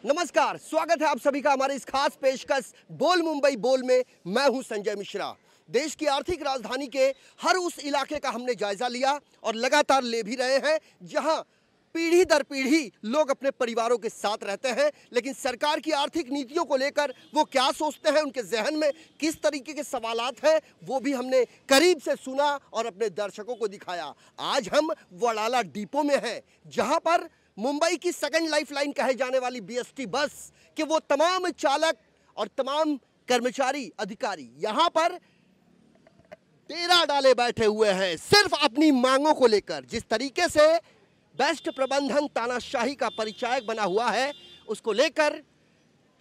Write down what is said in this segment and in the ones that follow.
नमस्कार, स्वागत है आप सभी का हमारे इस खास पेशकश बोल मुंबई बोल में। मैं हूं संजय मिश्रा। देश की आर्थिक राजधानी के हर उस इलाके का हमने जायजा लिया और लगातार ले भी रहे हैं जहां पीढ़ी दर पीढ़ी लोग अपने परिवारों के साथ रहते हैं, लेकिन सरकार की आर्थिक नीतियों को लेकर वो क्या सोचते हैं, उनके जहन में किस तरीके के सवालात हैं, वो भी हमने करीब से सुना और अपने दर्शकों को दिखाया। आज हम वडाला डिपो में हैं, जहां पर मुंबई की सेकंड लाइफलाइन कहे जाने वाली बीएसटी बस के वो तमाम चालक और तमाम कर्मचारी अधिकारी यहां पर डेरा डाले बैठे हुए हैं, सिर्फ अपनी मांगों को लेकर। जिस तरीके से बेस्ट प्रबंधन तानाशाही का परिचायक बना हुआ है, उसको लेकर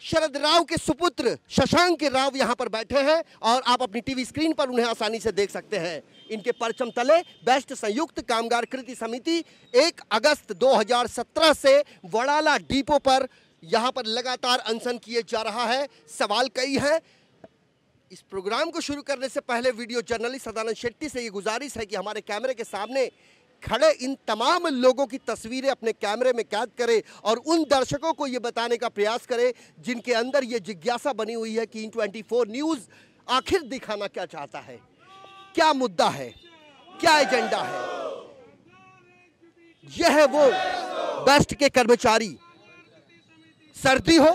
शरद राव के सुपुत्र शशांक राव यहां पर बैठे हैं और आप अपनी टीवी स्क्रीन पर उन्हें आसानी से देख सकते हैं। इनके परचम तले बेस्ट संयुक्त कामगार कृति समिति 1 अगस्त 2017 से वडाला डिपो पर यहां पर लगातार अनशन किए जा रहा है। सवाल कई हैं। इस प्रोग्राम को शुरू करने से पहले वीडियो जर्नलिस्ट सदानंद शेट्टी से ये गुजारिश है कि हमारे कैमरे के सामने खड़े इन तमाम लोगों की तस्वीरें अपने कैमरे में कैद करें और उन दर्शकों को ये बताने का प्रयास करें जिनके अंदर ये जिज्ञासा बनी हुई है कि इन24 न्यूज़ आखिर दिखाना क्या चाहता है, क्या मुद्दा है, क्या एजेंडा है। यह है वो बेस्ट के कर्मचारी, सर्दी हो,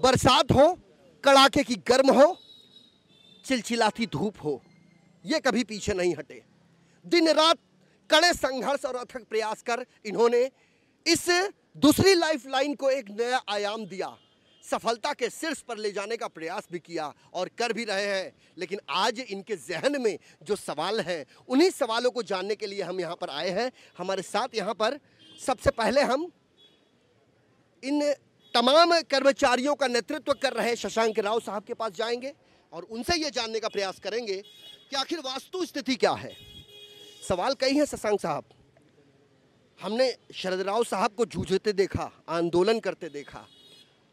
बरसात हो, कड़ाके की गर्म हो, चिलचिलाती धूप हो, ये कभी पीछे नहीं हटे। दिन रात कड़े संघर्ष और अथक प्रयास कर इन्होंने इस दूसरी लाइफलाइन को एक नया आयाम दिया, सफलता के शीर्ष पर ले जाने का प्रयास भी किया और कर भी रहे हैं। लेकिन आज इनके जहन में जो सवाल हैं, उन्हीं सवालों को जानने के लिए हम यहाँ पर आए हैं। हमारे साथ यहाँ पर सबसे पहले हम इन तमाम कर्मचारियों का नेतृत्व कर रहे शशांक राव साहब के पास जाएंगे और उनसे ये जानने का प्रयास करेंगे कि आखिर वास्तु स्थिति क्या है। सवाल कई हैं शशांक साहब। हमने शरद राव साहब को जूझते देखा, आंदोलन करते देखा।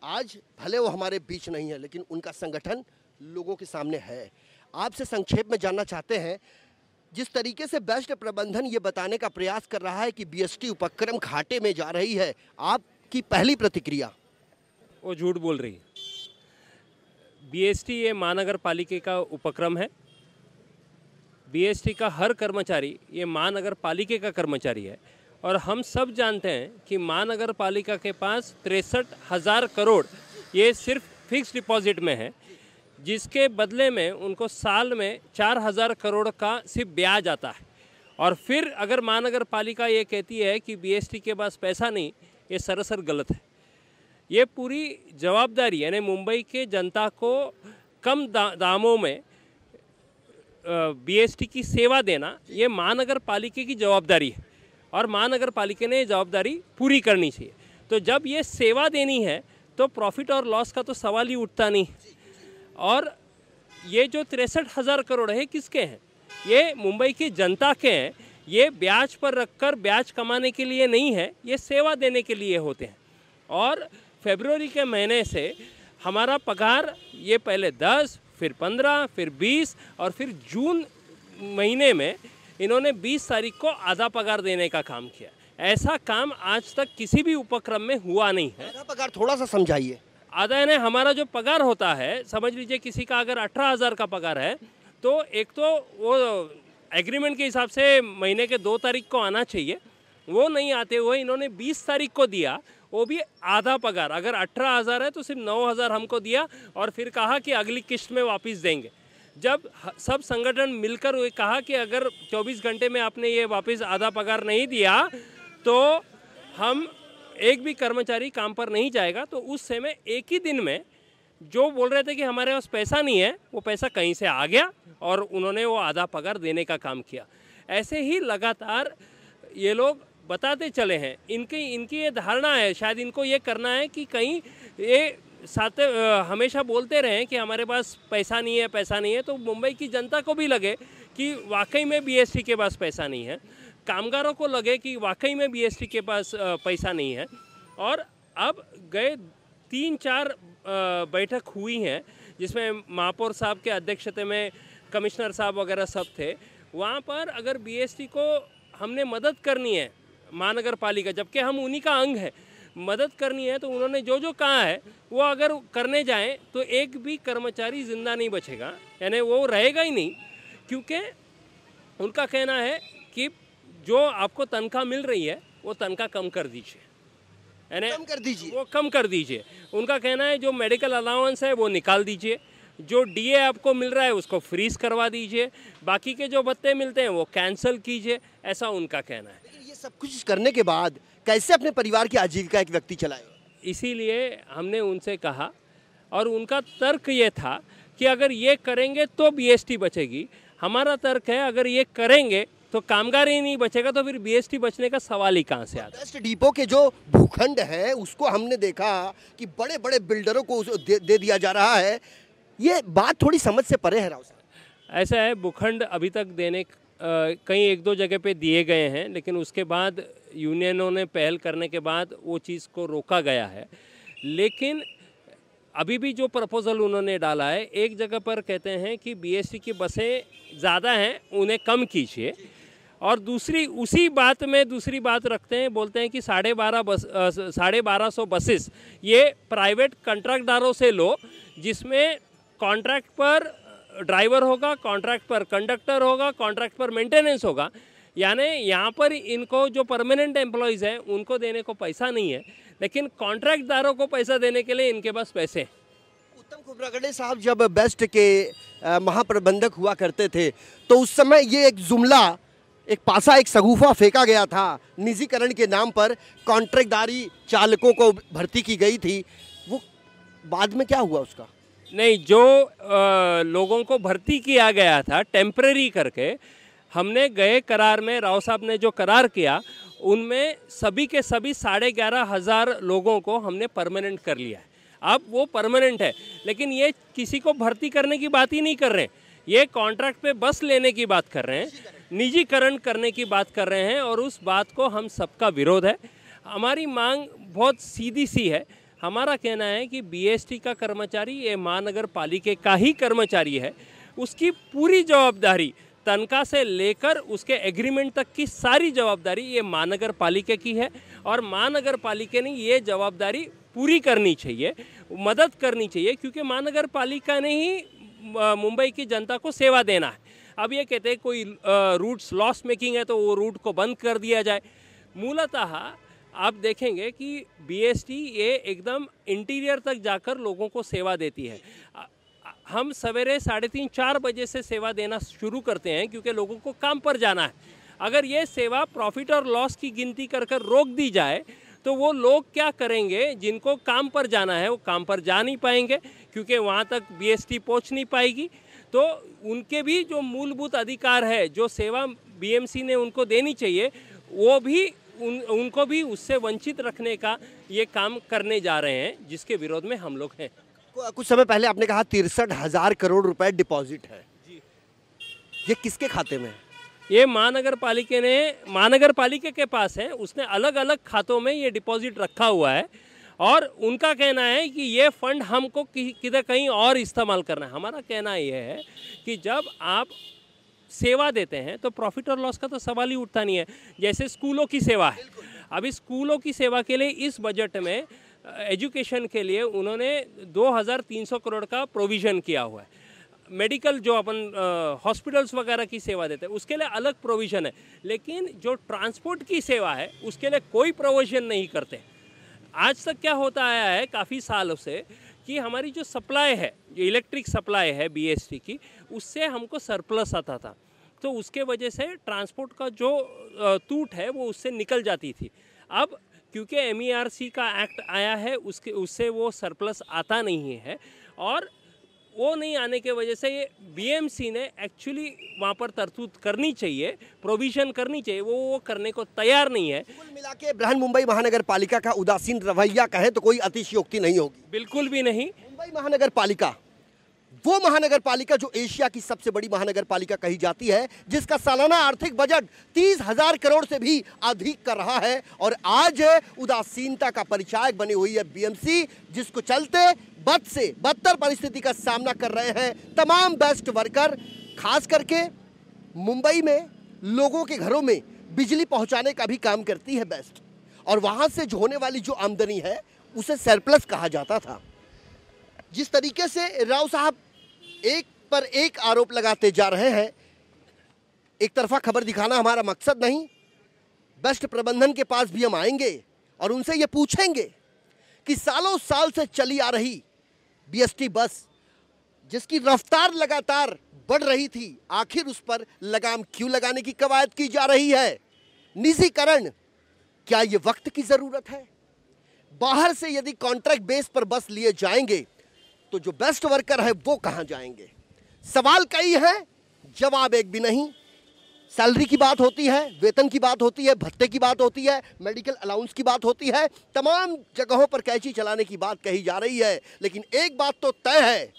आज भले वो हमारे बीच नहीं है, लेकिन उनका संगठन लोगों के सामने है। आपसे संक्षेप में जानना चाहते हैं, जिस तरीके से बेस्ट प्रबंधन ये बताने का प्रयास कर रहा है कि बीएसटी उपक्रम घाटे में जा रही है, आपकी पहली प्रतिक्रिया? वो झूठ बोल रही है। बीएसटी ये महानगर पालिका का उपक्रम है। बीएसटी का हर कर्मचारी ये महानगर पालिका का कर्मचारी है और हम सब जानते हैं कि महानगर पालिका के पास 63,000 करोड़ ये सिर्फ फिक्स डिपॉजिट में है, जिसके बदले में उनको साल में 4,000 करोड़ का सिर्फ ब्याज आता है। और फिर अगर महानगर पालिका ये कहती है कि बीएसटी के पास पैसा नहीं, ये सरासर गलत है। ये पूरी जवाबदारी यानी मुंबई के जनता को कम दामों में बीएसटी की सेवा देना ये महानगर पालिका की जवाबदारी है और महानगर पालिका ने ये जवाबदारी पूरी करनी चाहिए। तो जब ये सेवा देनी है तो प्रॉफिट और लॉस का तो सवाल ही उठता नहीं। और ये जो 63,000 करोड़ है किसके हैं? ये मुंबई की जनता के हैं। ये ब्याज पर रखकर ब्याज कमाने के लिए नहीं है, ये सेवा देने के लिए होते हैं। और फरवरी के महीने से हमारा पगार ये पहले 10, फिर 15, फिर 20 और फिर जून महीने में इन्होंने 20 तारीख को आधा पगार देने का काम किया। ऐसा काम आज तक किसी भी उपक्रम में हुआ नहीं है। आधा पगार थोड़ा सा समझाइए। आधा यानी हमारा जो पगार होता है, समझ लीजिए किसी का अगर 18,000 का पगार है तो एक तो वो एग्रीमेंट के हिसाब से महीने के 2 तारीख को आना चाहिए, वो नहीं आते हुए इन्होंने 20 तारीख को दिया, वो भी आधा पगार। अगर 18,000 है तो सिर्फ 9,000 हमको दिया और फिर कहा कि अगली किस्त में वापस देंगे। जब सब संगठन मिलकर ये कहा कि अगर 24 घंटे में आपने ये वापस आधा पगार नहीं दिया तो हम एक भी कर्मचारी काम पर नहीं जाएगा, तो उस समय एक ही दिन में जो बोल रहे थे कि हमारे पास पैसा नहीं है, वो पैसा कहीं से आ गया और उन्होंने वो आधा पगार देने का काम किया। ऐसे ही लगातार ये लोग बताते चले हैं। इनकी ये धारणा है, शायद इनको ये करना है कि कहीं ये साथ हमेशा बोलते रहें कि हमारे पास पैसा नहीं है, पैसा नहीं है, तो मुंबई की जनता को भी लगे कि वाकई में बीएसटी के पास पैसा नहीं है, कामगारों को लगे कि वाकई में बीएसटी के पास पैसा नहीं है। और अब गए 3-4 बैठक हुई हैं जिसमें महापौर साहब के अध्यक्षता में कमिश्नर साहब वगैरह सब थे। वहाँ पर अगर बीएसटी को हमने मदद करनी है महानगर पालिका, जबकि हम उन्हीं का अंग है, मदद करनी है तो उन्होंने जो जो कहा है वो अगर करने जाएं तो एक भी कर्मचारी जिंदा नहीं बचेगा, यानी वो रहेगा ही नहीं। क्योंकि उनका कहना है कि जो आपको तनख्वाह मिल रही है वो तनख्वाह कम कर दीजिए, यानी कम कर दीजिए, वो कम कर दीजिए। उनका कहना है जो मेडिकल अलाउंस है वो निकाल दीजिए, जो डीए आपको मिल रहा है उसको फ्रीज करवा दीजिए, बाकी के जो भत्ते मिलते हैं वो कैंसिल कीजिए, ऐसा उनका कहना है। लेकिन ये सब कुछ करने के बाद कैसे अपने परिवार की आजीविका एक व्यक्ति चलाएगा? इसीलिए हमने उनसे कहा और उनका तर्क ये था कि अगर ये करेंगे तो बीएसटी बचेगी। हमारा तर्क है अगर ये करेंगे तो कामगार ही नहीं बचेगा तो फिर बीएसटी बचने का सवाल ही कहाँ से आता है। बेस्ट डिपो के जो भूखंड है उसको हमने देखा कि बड़े बड़े बिल्डरों को दे दिया जा रहा है, ये बात थोड़ी समझ से परे है राव साहब। ऐसा है, भूखंड अभी तक देने कहीं एक दो जगह पे दिए गए हैं, लेकिन उसके बाद यूनियनों ने पहल करने के बाद वो चीज़ को रोका गया है। लेकिन अभी भी जो प्रपोजल उन्होंने डाला है, एक जगह पर कहते हैं कि बीएसटी की बसें ज़्यादा हैं उन्हें कम कीजिए, और दूसरी उसी बात में दूसरी बात रखते हैं, बोलते हैं कि 1250 बसेस ये प्राइवेट कॉन्ट्रैक्टदारों से लो, जिसमें कॉन्ट्रैक्ट पर ड्राइवर होगा, कॉन्ट्रैक्ट पर कंडक्टर होगा, कॉन्ट्रैक्ट पर मेंटेनेंस होगा। यानी यहाँ पर इनको जो परमानेंट एम्प्लॉयज़ हैं उनको देने को पैसा नहीं है, लेकिन कॉन्ट्रैक्टदारों को पैसा देने के लिए इनके पास पैसे हैं। उत्तम खोब्रागडे साहब जब बेस्ट के महाप्रबंधक हुआ करते थे तो उस समय ये एक जुमला, एक पासा, एक सगुफा फेंका गया था, निजीकरण के नाम पर कॉन्ट्रैक्टदारी चालकों को भर्ती की गई थी। वो बाद में क्या हुआ उसका? नहीं, जो लोगों को भर्ती किया गया था टेम्परेरी करके, हमने गए करार में, राव साहब ने जो करार किया उनमें सभी के सभी 11,500 लोगों को हमने परमानेंट कर लिया है। अब वो परमानेंट है, लेकिन ये किसी को भर्ती करने की बात ही नहीं कर रहे हैं, ये कॉन्ट्रैक्ट पे बस लेने की बात कर रहे हैं, निजीकरण करने की बात कर रहे हैं, और उस बात को हम सबका विरोध है। हमारी मांग बहुत सीधी सी है। हमारा कहना है कि बीएसटी का कर्मचारी ये महानगर पालिका का ही कर्मचारी है, उसकी पूरी जवाबदारी तनख्वाह से लेकर उसके एग्रीमेंट तक की सारी जवाबदारी ये महानगर पालिका की है, और महानगर पालिका ने ये जवाबदारी पूरी करनी चाहिए, मदद करनी चाहिए, क्योंकि महानगर पालिका ने ही मुंबई की जनता को सेवा देना है। अब ये कहते हैं कोई रूट्स लॉस मेकिंग है तो वो रूट को बंद कर दिया जाए। मूलतः आप देखेंगे कि बीएसटी ये एकदम इंटीरियर तक जाकर लोगों को सेवा देती है। हम सवेरे 3:30-4 बजे से सेवा देना शुरू करते हैं, क्योंकि लोगों को काम पर जाना है। अगर ये सेवा प्रॉफिट और लॉस की गिनती कर कर रोक दी जाए तो वो लोग क्या करेंगे? जिनको काम पर जाना है वो काम पर जा नहीं पाएंगे, क्योंकि वहाँ तक बीएसटी पहुँच नहीं पाएगी। तो उनके भी जो मूलभूत अधिकार है, जो सेवा बीएमसी ने उनको देनी चाहिए, वो भी उनको भी उससे वंचित रखने का ये काम करने जा रहे हैं, जिसके विरोध में हम लोग हैं। कुछ समय पहले आपने कहा 63,000 करोड़ रुपए डिपॉजिट है जी, ये किसके खाते में है? ये महानगर पालिका के पास है, उसने अलग अलग खातों में ये डिपॉजिट रखा हुआ है, और उनका कहना है कि ये फंड हमको किधर कहीं और इस्तेमाल करना है। हमारा कहना ये है कि जब आप सेवा देते हैं तो प्रॉफिट और लॉस का तो सवाल ही उठता नहीं है। जैसे स्कूलों की सेवा है, अभी स्कूलों की सेवा के लिए इस बजट में एजुकेशन के लिए उन्होंने 2,300 करोड़ का प्रोविज़न किया हुआ है। मेडिकल जो अपन हॉस्पिटल्स वगैरह की सेवा देते हैं उसके लिए अलग प्रोविज़न है, लेकिन जो ट्रांसपोर्ट की सेवा है उसके लिए कोई प्रोविज़न नहीं करते। आज तक क्या होता आया है काफ़ी सालों से कि हमारी जो सप्लाई है, जो इलेक्ट्रिक सप्लाई है बीएसटी की, उससे हमको सरप्लस आता था, तो उसके वजह से ट्रांसपोर्ट का जो टूट है वो उससे निकल जाती थी। अब क्योंकि MERC का एक्ट आया है उससे वो सरप्लस आता नहीं है, और वो नहीं आने के वजह से ये बीएमसी ने एक्चुअली वहाँ पर तरतूद करनी चाहिए, प्रोविज़न करनी चाहिए, वो करने को तैयार नहीं है। कुल मिला के बृहन मुंबई महानगर पालिका का उदासीन रवैया कहें तो कोई अतिशयोक्ति नहीं होगी। बिल्कुल भी नहीं। मुंबई महानगर पालिका वो महानगर पालिका जो एशिया की सबसे बड़ी महानगर पालिका कही जाती है, जिसका सालाना आर्थिक बजट 30,000 करोड़ से भी अधिक कर रहा है, और आज उदासीनता का परिचायक बनी हुई है बीएमसी, जिसको चलते बद से बदतर परिस्थिति का सामना कर रहे हैं तमाम बेस्ट वर्कर। खास करके मुंबई में लोगों के घरों में बिजली पहुंचाने का भी काम करती है बेस्ट, और वहाँ से जो होने वाली जो आमदनी है उसे सरप्लस कहा जाता था। जिस तरीके से राव साहब एक पर एक आरोप लगाते जा रहे हैं, एक तरफा खबर दिखाना हमारा मकसद नहीं। बेस्ट प्रबंधन के पास भी हम आएंगे और उनसे ये पूछेंगे कि सालों साल से चली आ रही बीएसटी बस जिसकी रफ्तार लगातार बढ़ रही थी, आखिर उस पर लगाम क्यों लगाने की कवायद की जा रही है? निजीकरण, क्या ये वक्त की जरूरत है? बाहर से यदि कॉन्ट्रैक्ट बेस पर बस लिए जाएंगे तो जो बेस्ट वर्कर है वो कहां जाएंगे? सवाल कई हैं, जवाब एक भी नहीं। सैलरी की बात होती है, वेतन की बात होती है, भत्ते की बात होती है, मेडिकल अलाउंस की बात होती है, तमाम जगहों पर कैंची चलाने की बात कही जा रही है। लेकिन एक बात तो तय है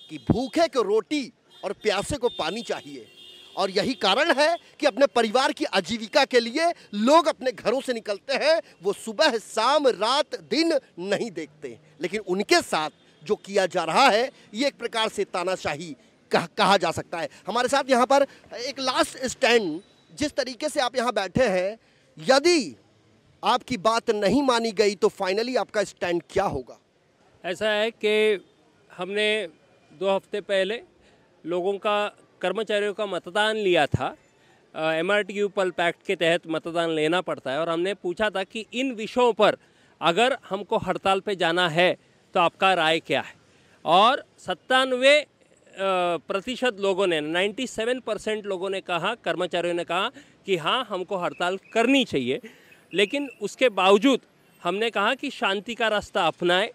कि भूखे को रोटी और प्यासे को पानी चाहिए। और यही कारण है कि अपने परिवार की आजीविका के लिए लोग अपने घरों से निकलते हैं। वो सुबह शाम रात दिन नहीं देखते। लेकिन उनके साथ जो किया जा रहा है ये एक प्रकार से तानाशाही कहा जा सकता है। हमारे साथ यहाँ पर एक लास्ट स्टैंड, जिस तरीके से आप यहाँ बैठे हैं, यदि आपकी बात नहीं मानी गई तो फाइनली आपका स्टैंड क्या होगा? ऐसा है कि हमने 2 हफ्ते पहले लोगों का, कर्मचारियों का मतदान लिया था। MRTU पल्प एक्ट के तहत मतदान लेना पड़ता है और हमने पूछा था कि इन विषयों पर अगर हमको हड़ताल पे जाना है तो आपका राय क्या है? और 97% लोगों ने, 97% लोगों ने कहा, कर्मचारियों ने कहा कि हाँ हमको हड़ताल करनी चाहिए। लेकिन उसके बावजूद हमने कहा कि शांति का रास्ता अपनाएं,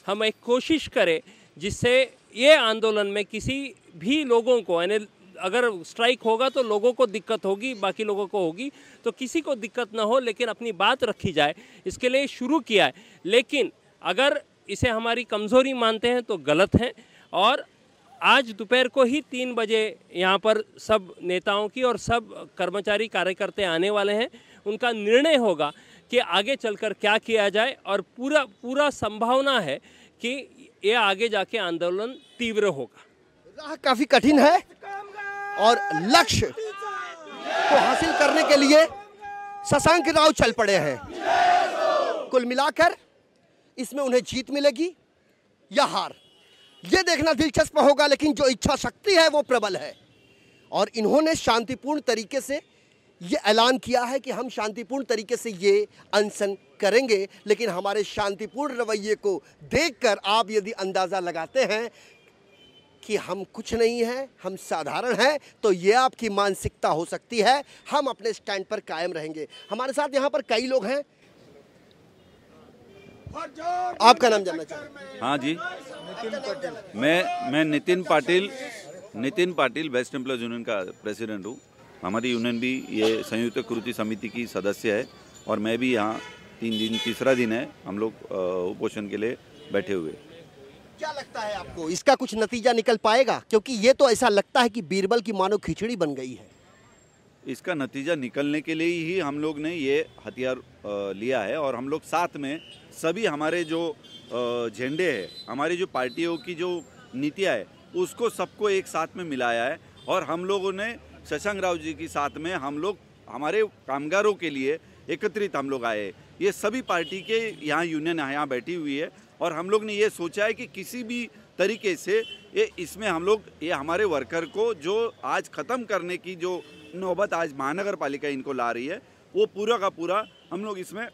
हम एक कोशिश करें जिससे ये आंदोलन में किसी भी लोगों को, यानी अगर स्ट्राइक होगा तो लोगों को दिक्कत होगी, बाकी लोगों को होगी, तो किसी को दिक्कत ना हो, लेकिन अपनी बात रखी जाए, इसके लिए शुरू किया है। लेकिन अगर इसे हमारी कमज़ोरी मानते हैं तो गलत है। और आज दोपहर को ही 3 बजे यहाँ पर सब नेताओं की और सब कर्मचारी कार्यकर्ता आने वाले हैं। उनका निर्णय होगा कि आगे चलकर क्या किया जाए और पूरा संभावना है कि ये आगे जाके आंदोलन तीव्र होगा। राह काफ़ी कठिन है और लक्ष्य को हासिल करने के लिए शशांक राव चल पड़े हैं। कुल मिलाकर इसमें उन्हें जीत मिलेगी या हार, यह देखना दिलचस्प होगा। लेकिन जो इच्छा शक्ति है वो प्रबल है और इन्होंने शांतिपूर्ण तरीके से ये ऐलान किया है कि हम शांतिपूर्ण तरीके से ये अनशन करेंगे। लेकिन हमारे शांतिपूर्ण रवैये को देखकर आप यदि अंदाज़ा लगाते हैं कि हम कुछ नहीं हैं, हम साधारण हैं, तो ये आपकी मानसिकता हो सकती है। हम अपने स्टैंड पर कायम रहेंगे। हमारे साथ यहाँ पर कई लोग हैं। आपका नाम जानना चाहूँगा? हाँ जी, मैं Nitin Patil west employees union का प्रेसिडेंट हूँ। हमारी यूनियन भी ये संयुक्त कृति समिति की सदस्य है और मैं भी यहाँ 3 दिन है हम लोग उपोषण के लिए बैठे हुए। क्या लगता है आपको, इसका कुछ नतीजा निकल पाएगा? क्योंकि ये तो ऐसा लगता है कि बीरबल की मानो खिचड़ी बन गई है। इसका नतीजा निकलने के लिए ही हम लोग ने ये हथियार लिया है और हम लोग साथ में सभी हमारे जो झंडे हैं, हमारी जो पार्टियों की जो नीतियाँ है, उसको सबको एक साथ में मिलाया है। और हम लोगों ने शशांक राव जी के साथ में हम लोग हमारे कामगारों के लिए एकत्रित हम लोग आए। ये सभी पार्टी के यहाँ यूनियन यहाँ बैठी हुई है और हम लोग ने ये सोचा है कि किसी भी तरीके से इसमें हम लोग ये हमारे वर्कर को जो आज ख़त्म करने की जो नौबत आज महानगर पालिका इनको ला रही है, वो पूरा का पूरा हम लोग इसमें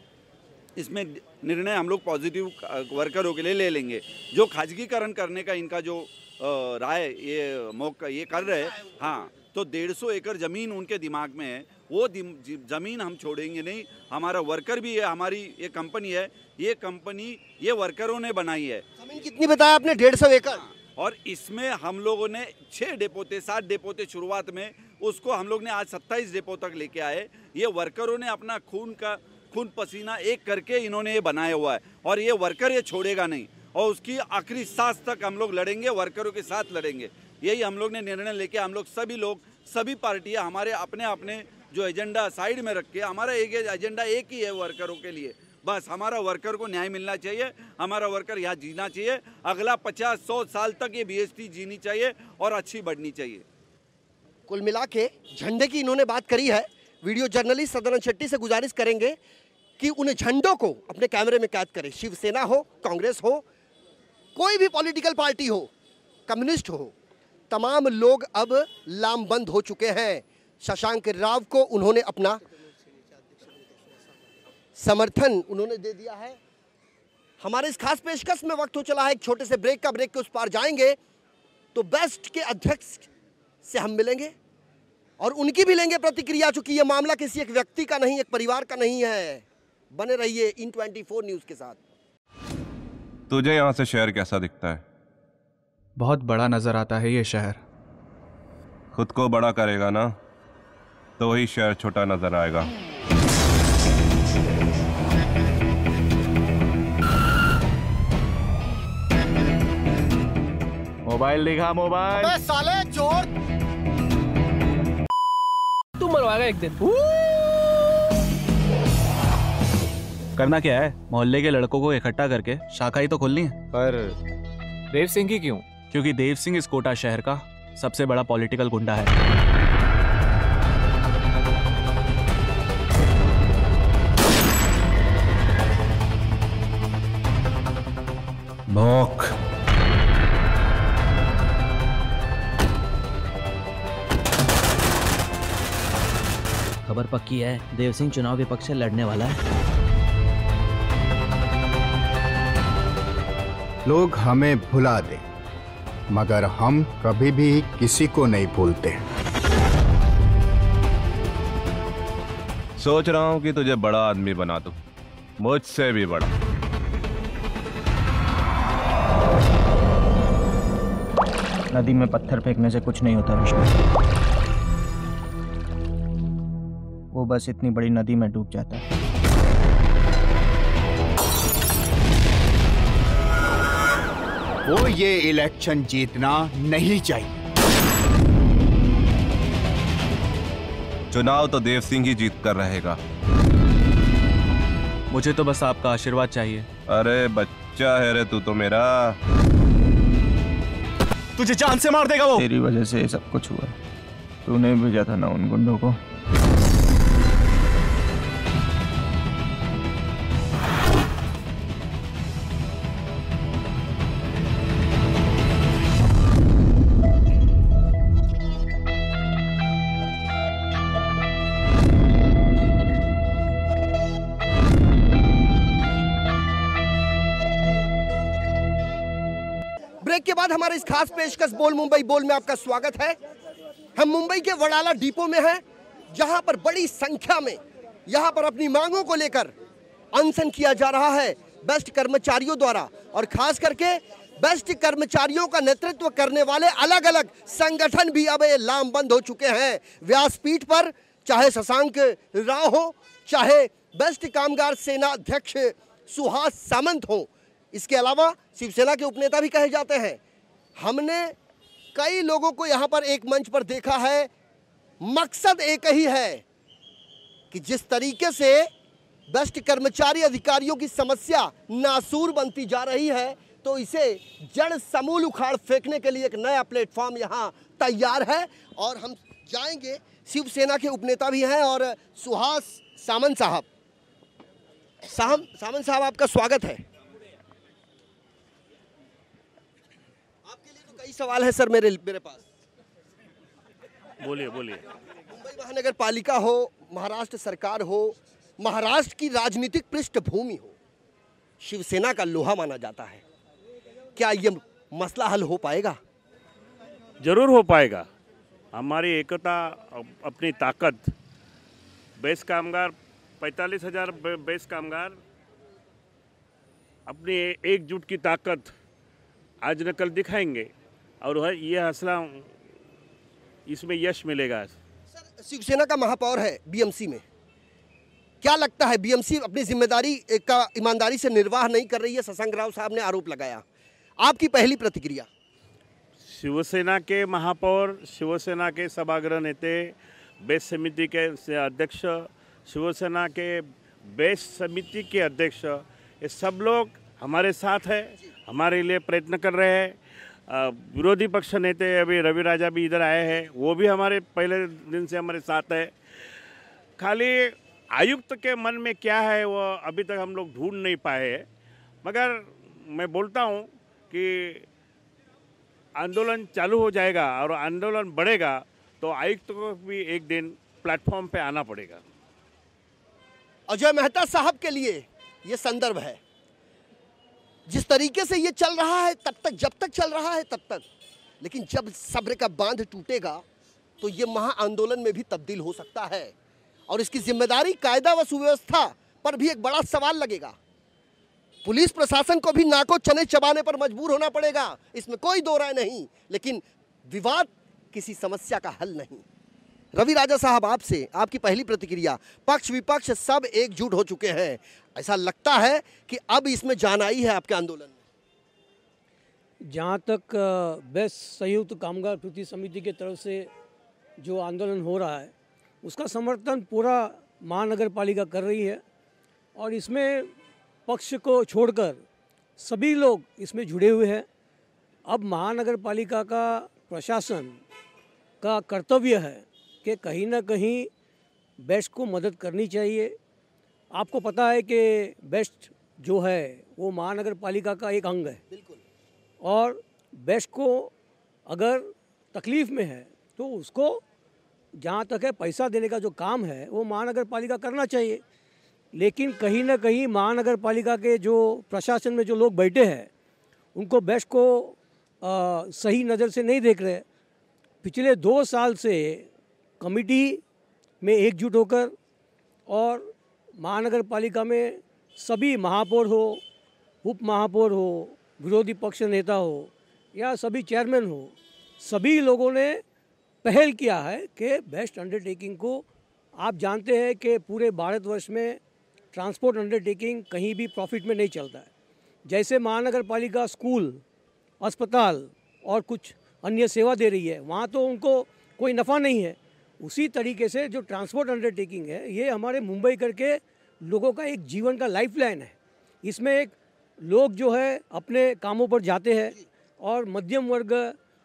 निर्णय हम लोग पॉजिटिव वर्करों के लिए ले लेंगे। जो खाजगीकरण करने का इनका जो राय ये मौका ये कर रहे हैं, हाँ, तो 150 एकड़ ज़मीन उनके दिमाग में है, वो ज़मीन हम छोड़ेंगे नहीं। हमारा वर्कर भी है, हमारी ये कंपनी है, ये कंपनी ये वर्करों ने बनाई है। ज़मीन कितनी बताया आपने? 150 एकड़। और इसमें हम लोगों ने 6 डेपो थे, 7 डेपो थे शुरुआत में, उसको हम लोग ने आज 27 डेपो तक लेके आए। ये वर्करों ने अपना खून पसीना एक करके इन्होंने ये बनाया हुआ है और ये वर्कर ये छोड़ेगा नहीं और उसकी आखिरी सांस तक हम लोग लड़ेंगे, वर्करों के साथ लड़ेंगे। यही हम लोग ने निर्णय लेके हम लोग सभी पार्टियां हमारे अपने अपने जो एजेंडा साइड में रख के, हमारा एक एजेंडा एक ही है वर्करों के लिए। बस हमारा वर्कर को न्याय मिलना चाहिए, हमारा वर्कर यहाँ जीना चाहिए, अगला 50-100 साल तक ये बीएसटी जीनी चाहिए और अच्छी बढ़नी चाहिए। कुल मिला के झंडे की इन्होंने बात करी है। वीडियो जर्नलिस्ट सदानंद शेट्टी से गुजारिश करेंगे कि उन झंडों को अपने कैमरे में कैद करें। शिवसेना हो, कांग्रेस हो, कोई भी पॉलिटिकल पार्टी हो, कम्युनिस्ट हो, तमाम लोग अब लामबंद हो चुके हैं। शशांक राव को उन्होंने अपना समर्थन उन्होंने दे दिया है। हमारे इस खास पेशकश में वक्त हो चला है एक छोटे से ब्रेक का। ब्रेक के उस पार जाएंगे तो बेस्ट के अध्यक्ष से हम मिलेंगे और उनकी भी लेंगे प्रतिक्रिया, चूंकि यह मामला किसी एक व्यक्ति का नहीं, एक परिवार का नहीं है। बने रहिए इन 24 न्यूज के साथ। तुझे यहाँ से शहर कैसा दिखता है? बहुत बड़ा नजर आता है ये शहर। खुद को बड़ा करेगा ना तो वही शहर छोटा नजर आएगा। मोबाइल दिखा, मोबाइल। अबे साले चोर! तू मरवाएगा एक दिन। करना क्या है? मोहल्ले के लड़कों को इकट्ठा करके शाखा ही तो खोलनी है। पर देव सिंह की क्यों? क्योंकि देव सिंह इस कोटा शहर का सबसे बड़ा पॉलिटिकल गुंडा है। नोक खबर पक्की है, देव सिंह चुनाव विपक्ष से लड़ने वाला है। लोग हमें भुला दे मगर हम कभी भी किसी को नहीं भूलते। सोच रहा हूँ कि तुझे बड़ा आदमी बना दूं, मुझसे भी बड़ा। नदी में पत्थर फेंकने से कुछ नहीं होता विष्णु, वो बस इतनी बड़ी नदी में डूब जाता है। वो ये इलेक्शन जीतना नहीं चाहिए। चुनाव तो देव सिंह ही जीत कर रहेगा। मुझे तो बस आपका आशीर्वाद चाहिए। अरे बच्चा है रे तू तो मेरा। तुझे जान से मार देगा वो। तेरी वजह से ये सब कुछ हुआ। तूने भेजा था ना उन गुंडों को। ब्रेक के बाद हमारे इस खास पेशकश बोल मुंबई बोल में आपका स्वागत है। हम मुंबई के वडाला डिपो में हैं, जहां पर बड़ी संख्या में यहां पर अपनी मांगों को लेकर अनशन किया जा रहा है बेस्ट कर्मचारियों द्वारा, और खास करके बेस्ट कर्मचारियों का नेतृत्व करने वाले अलग अलग संगठन भी अब ये लामबंद हो चुके हैं व्यासपीठ पर। चाहे शशांक राव हो, चाहे बेस्ट कामगार सेना अध्यक्ष सुहास सामंत हो, इसके अलावा शिवसेना के उपनेता भी कहे जाते हैं। हमने कई लोगों को यहां पर एक मंच पर देखा है। मकसद एक ही है कि जिस तरीके से बेस्ट कर्मचारी अधिकारियों की समस्या नासूर बनती जा रही है, तो इसे जड़ समूल उखाड़ फेंकने के लिए एक नया प्लेटफॉर्म यहां तैयार है। और हम जाएंगे, शिवसेना के उपनेता भी हैं और सुहास सामंत साहब। सामंत साहब, आपका स्वागत है। आपके लिए तो कई सवाल है सर मेरे पास। बोलिए। मुंबई महानगर पालिका हो, महाराष्ट्र सरकार हो, महाराष्ट्र की राजनीतिक पृष्ठभूमि हो, शिवसेना का लोहा माना जाता है। क्या ये मसला हल हो पाएगा? जरूर हो पाएगा। हमारी एकता, अपनी ताकत, बेस कामगार 45,000 बेस कामगार अपनी एकजुट की ताकत आज न कल दिखाएंगे और ये हौसला, इसमें यश मिलेगा। सर, शिवसेना का महापौर है बीएमसी में, क्या लगता है बीएमसी अपनी जिम्मेदारी का ईमानदारी से निर्वाह नहीं कर रही है? शशांक राव साहब ने आरोप लगाया, आपकी पहली प्रतिक्रिया? शिवसेना के महापौर, शिवसेना के सभागृह नेते, बेस समिति के अध्यक्ष, शिवसेना के बेस समिति के अध्यक्ष, ये सब लोग हमारे साथ है, हमारे लिए प्रयत्न कर रहे हैं। विरोधी पक्ष नेते अभी रवि राजा भी इधर आए हैं, वो भी हमारे पहले दिन से हमारे साथ है। खाली आयुक्त के मन में क्या है वो अभी तक हम लोग ढूंढ नहीं पाए हैं। मगर मैं बोलता हूँ कि आंदोलन चालू हो जाएगा और आंदोलन बढ़ेगा तो आयुक्त को भी एक दिन प्लेटफॉर्म पे आना पड़ेगा। अजय मेहता साहब के लिए ये संदर्भ है। जिस तरीके से ये चल रहा है तब तक, जब तक चल रहा है तब तक, लेकिन जब सब्र का बांध टूटेगा तो ये महा आंदोलन में भी तब्दील हो सकता है और इसकी जिम्मेदारी कायदा व सुव्यवस्था पर भी एक बड़ा सवाल लगेगा। पुलिस प्रशासन को भी नाको चने चबाने पर मजबूर होना पड़ेगा, इसमें कोई दो राय नहीं, लेकिन विवाद किसी समस्या का हल नहीं। रवि राजा साहब, आपसे आपकी पहली प्रतिक्रिया। पक्ष विपक्ष सब एकजुट हो चुके हैं, ऐसा लगता है कि अब इसमें जान आई है आपके आंदोलन में। जहाँ तक बेस्ट संयुक्त कामगार कृति समिति के तरफ से जो आंदोलन हो रहा है उसका समर्थन पूरा महानगर पालिका कर रही है और इसमें पक्ष को छोड़कर सभी लोग इसमें जुड़े हुए हैं। अब महानगर पालिका का प्रशासन का कर्तव्य है कि कहीं ना कहीं बेस्ट को मदद करनी चाहिए। आपको पता है कि बेस्ट जो है वो महानगर पालिका का एक अंग है और बेस्ट को अगर तकलीफ़ में है तो उसको जहाँ तक है पैसा देने का जो काम है वो महानगर पालिका करना चाहिए। लेकिन कहीं ना कहीं महानगर पालिका के जो प्रशासन में जो लोग बैठे हैं उनको बेस्ट को सही नज़र से नहीं देख रहे। पिछले 2 साल से कमेटी में एकजुट होकर और महानगर पालिका में सभी महापौर हो, उप महापौर हो, विरोधी पक्ष नेता हो या सभी चेयरमैन हो, सभी लोगों ने पहल किया है कि बेस्ट अंडरटेकिंग को, आप जानते हैं कि पूरे भारतवर्ष में ट्रांसपोर्ट अंडरटेकिंग कहीं भी प्रॉफिट में नहीं चलता है। जैसे महानगर पालिका स्कूल, अस्पताल और कुछ अन्य सेवा दे रही है वहाँ तो उनको कोई नफ़ा नहीं है, उसी तरीके से जो ट्रांसपोर्ट अंडरटेकिंग है ये हमारे मुंबई करके लोगों का एक जीवन का लाइफलाइन है। इसमें एक लोग जो है अपने कामों पर जाते हैं और मध्यम वर्ग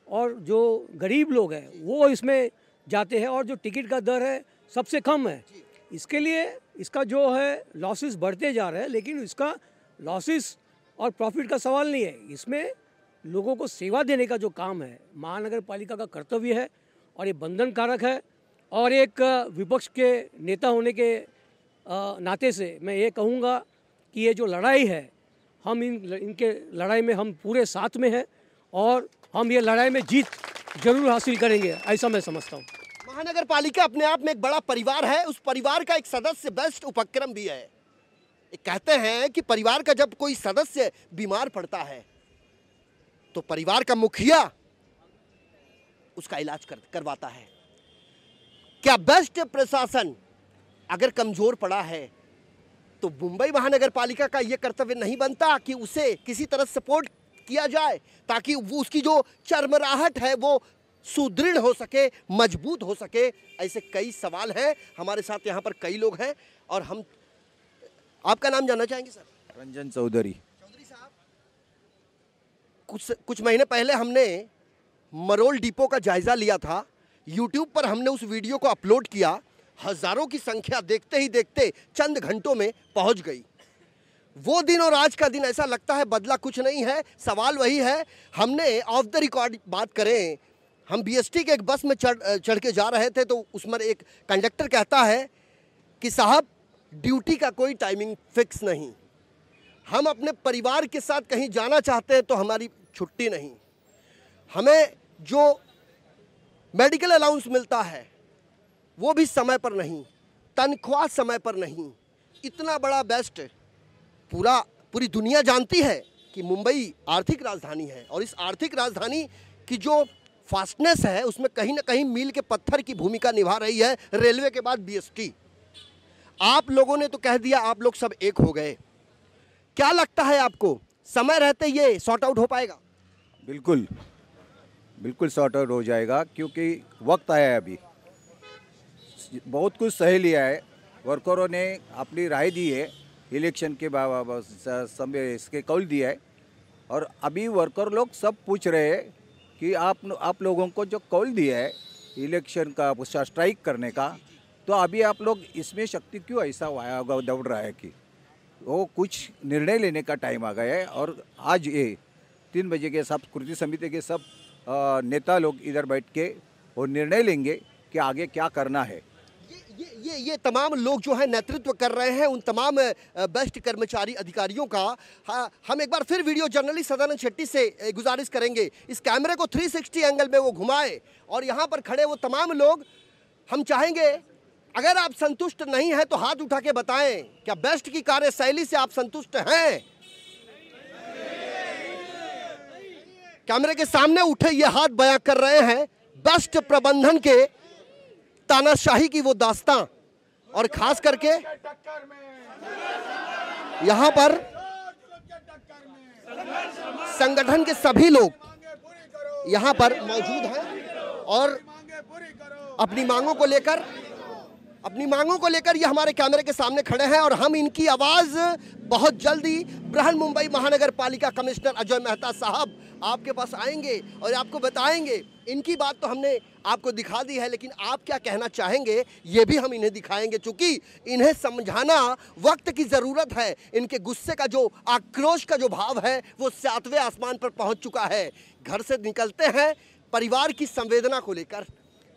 और जो गरीब लोग हैं वो इसमें जाते हैं और जो टिकट का दर है सबसे कम है। इसके लिए इसका जो है लॉसेस बढ़ते जा रहे हैं, लेकिन इसका लॉसेस और प्रॉफिट का सवाल नहीं है, इसमें लोगों को सेवा देने का जो काम है महानगर पालिका का कर्तव्य है और ये बंधन कारक है। और एक विपक्ष के नेता होने के नाते से मैं ये कहूँगा कि ये जो लड़ाई है हम इनके लड़ाई में हम पूरे साथ में हैं और हम ये लड़ाई में जीत जरूर हासिल करेंगे, ऐसा मैं समझता हूँ। महानगर पालिका अपने आप में एक बड़ा परिवार है, उस परिवार का एक सदस्य बेस्ट उपक्रम भी है। कहते हैं कि परिवार का जब कोई सदस्य बीमार पड़ता है तो परिवार का मुखिया उसका इलाज करवाता है। क्या बेस्ट प्रशासन अगर कमजोर पड़ा है तो मुंबई महानगर पालिका का यह कर्तव्य नहीं बनता कि उसे किसी तरह सपोर्ट किया जाए ताकि वो उसकी जो चरमराहट है वो सुदृढ़ हो सके, मजबूत हो सके। ऐसे कई सवाल हैं। हमारे साथ यहाँ पर कई लोग हैं और हम आपका नाम जानना चाहेंगे सर? रंजन चौधरी। चौधरी साहब, कुछ महीने पहले हमने मरोल डिपो का जायजा लिया था। यूट्यूब पर हमने उस वीडियो को अपलोड किया, हजारों की संख्या देखते ही देखते चंद घंटों में पहुंच गई। वो दिन और आज का दिन ऐसा लगता है बदला कुछ नहीं है, सवाल वही है। हमने ऑफ द रिकॉर्ड बात करें, हम बीएसटी के एक बस में चढ़ के जा रहे थे तो उसमें एक कंडक्टर कहता है कि साहब ड्यूटी का कोई टाइमिंग फिक्स नहीं, हम अपने परिवार के साथ कहीं जाना चाहते हैं तो हमारी छुट्टी नहीं, हमें जो मेडिकल अलाउंस मिलता है वो भी समय पर नहीं, तनख्वाह समय पर नहीं। इतना बड़ा बेस्ट पूरी दुनिया जानती है कि मुंबई आर्थिक राजधानी है और इस आर्थिक राजधानी की जो फास्टनेस है उसमें कहीं ना कहीं मील के पत्थर की भूमिका निभा रही है रेलवे के बाद बीएसटी। आप लोगों ने तो कह दिया आप लोग सब एक हो गए, क्या लगता है आपको समय रहते ये सॉर्ट आउट हो पाएगा? बिल्कुल बिल्कुल सॉर्ट आउट हो जाएगा, क्योंकि वक्त आया है। अभी बहुत कुछ सह लिया है, वर्करों ने अपनी राय दी है, इलेक्शन के समय इसके कौल दिया है और अभी वर्कर लोग सब पूछ रहे हैं कि आप लोगों को जो कौल दिया है इलेक्शन का स्ट्राइक करने का, तो अभी आप लोग इसमें शक्ति क्यों ऐसा वाया दौड़ रहा है कि वो कुछ निर्णय लेने का टाइम आ गया है। और आज ये 3 बजे के सब कृति समिति के सब नेता लोग इधर बैठ के वो निर्णय लेंगे कि आगे क्या करना है। ये तमाम लोग जो है नेतृत्व कर रहे हैं उन तमाम बेस्ट कर्मचारी अधिकारियों का हम एक बार फिर वीडियो जर्नलिस्ट सदानंद शेट्टी से गुजारिश करेंगे इस कैमरे को 360 एंगल में वो घुमाए और यहाँ पर खड़े वो तमाम लोग हम चाहेंगे अगर आप संतुष्ट नहीं हैं तो हाथ उठा के बताएं क्या बेस्ट की कार्यशैली से आप संतुष्ट हैं। कैमरे के सामने उठे ये हाथ बयां कर रहे हैं बेस्ट प्रबंधन के तानाशाही की वो दास्तां और खास करके यहां पर संगठन के सभी लोग यहां पर मौजूद हैं और अपनी मांगों को लेकर ये हमारे कैमरे के सामने खड़े हैं और हम इनकी आवाज बहुत जल्दी बृहन मुंबई महानगर पालिका कमिश्नर अजय मेहता साहब आपके पास आएंगे और आपको बताएंगे। इनकी बात तो हमने आपको दिखा दी है लेकिन आप क्या कहना चाहेंगे ये भी हम इन्हें दिखाएंगे क्योंकि इन्हें समझाना वक्त की ज़रूरत है। इनके गुस्से का जो आक्रोश का जो भाव है वो 7वें आसमान पर पहुंच चुका है। घर से निकलते हैं परिवार की संवेदना को लेकर,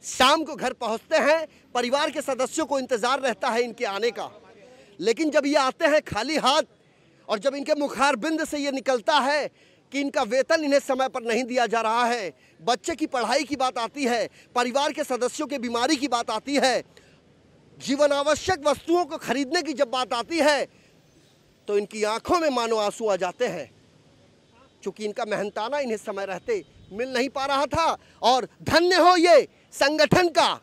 शाम को घर पहुंचते हैं परिवार के सदस्यों को इंतजार रहता है इनके आने का, लेकिन जब ये आते हैं खाली हाथ और जब इनके मुखारबिंद से ये निकलता है कि इनका वेतन इन्हें समय पर नहीं दिया जा रहा है, बच्चे की पढ़ाई की बात आती है, परिवार के सदस्यों की बीमारी की बात आती है, जीवन आवश्यक वस्तुओं को खरीदने की जब बात आती है तो इनकी आंखों में मानो आंसू आ जाते हैं क्योंकि इनका मेहनताना इन्हें समय रहते मिल नहीं पा रहा था। और धन्य हो ये संगठन का,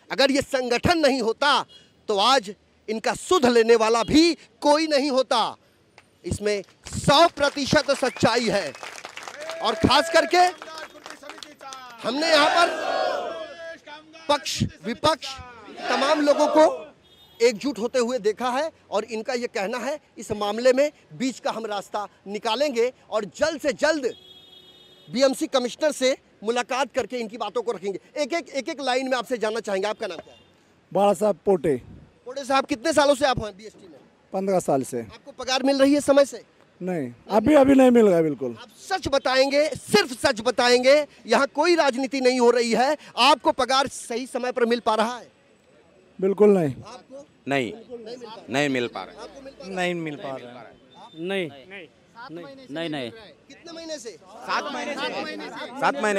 अगर ये संगठन नहीं होता तो आज इनका सुध लेने वाला भी कोई नहीं होता। इसमें 100% सच्चाई है और खास करके हमने यहाँ पर पक्ष विपक्ष तमाम लोगों को एकजुट होते हुए देखा है और इनका ये कहना है इस मामले में बीच का हम रास्ता निकालेंगे और जल्द से जल्द बीएमसी कमिश्नर से मुलाकात करके इनकी बातों को रखेंगे। एक लाइन में आपसे जानना चाहेंगे, आपका नाम क्या है? बाला साहब पोटे। पोटे साहब कितने सालों से आप हैं बीएसटी में? 15 साल से। आपको पगार मिल रही है समय से? नहीं, अभी नहीं मिल रहा है। बिल्कुल आप सच बताएंगे, सिर्फ सच बताएंगे, यहाँ कोई राजनीति नहीं हो रही है, आपको पगार सही समय पर मिल पा रहा है? बिल्कुल नहीं। आपको नहीं मिल पा रहा है। नहीं मिल पा रहा है। नहीं। कितने महीने से? 7 महीने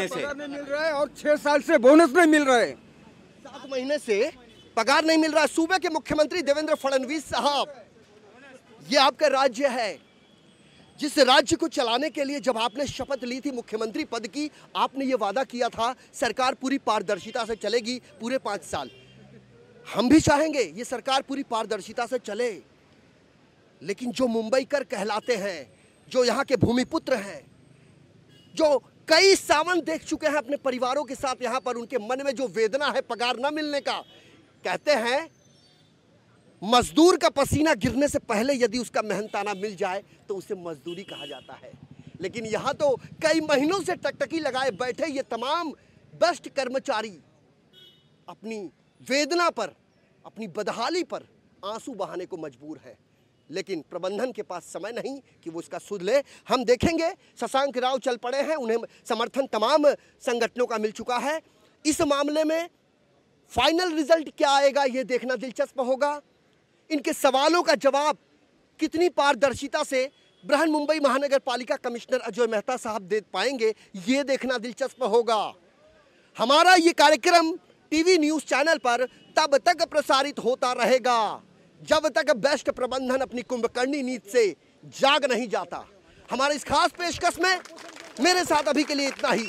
से नहीं मिल रहा है और 6 साल से बोनस नहीं मिल रहा है। 7 महीने से पगार नहीं मिल रहा। सूबे के मुख्यमंत्री देवेंद्र फडणवीस साहब, ये आपका राज्य है, जिस राज्य को चलाने के लिए जब आपने शपथ ली थी मुख्यमंत्री पद की, आपने ये वादा किया था सरकार पूरी पारदर्शिता से चलेगी पूरे 5 साल। हम भी चाहेंगे ये सरकार पूरी पारदर्शिता से चले, लेकिन जो मुंबईकर कहलाते हैं, जो यहाँ के भूमिपुत्र हैं, जो कई सावन देख चुके हैं अपने परिवारों के साथ यहाँ पर, उनके मन में जो वेदना है पगार न मिलने का, कहते हैं मजदूर का पसीना गिरने से पहले यदि उसका मेहनताना मिल जाए तो उसे मजदूरी कहा जाता है। लेकिन यहाँ तो कई महीनों से टकटकी लगाए बैठे ये तमाम बेस्ट कर्मचारी अपनी वेदना पर, अपनी बदहाली पर आंसू बहाने को मजबूर है, लेकिन प्रबंधन के पास समय नहीं कि वो इसका सुध ले। हम देखेंगे, शशांक राव चल पड़े हैं, उन्हें समर्थन तमाम संगठनों का मिल चुका है। इस मामले में फाइनल रिजल्ट क्या आएगा ये देखना दिलचस्प होगा। इनके सवालों का जवाब कितनी पारदर्शिता से बृहन मुंबई महानगर पालिका कमिश्नर अजय मेहता साहब दे पाएंगे ये देखना दिलचस्प होगा। हमारा ये कार्यक्रम टीवी न्यूज़ चैनल पर तब तक प्रसारित होता रहेगा जब तक बेस्ट प्रबंधन अपनी कुंभकर्णी नीति से जाग नहीं जाता। हमारे इस खास पेशकश में मेरे साथ अभी के लिए इतना ही।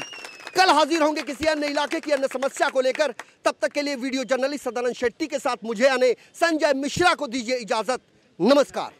कल हाजिर होंगे किसी अन्य इलाके की अन्य समस्या को लेकर। तब तक के लिए वीडियो जर्नलिस्ट सदानंद शेट्टी के साथ मुझे यानी संजय मिश्रा को दीजिए इजाजत। नमस्कार।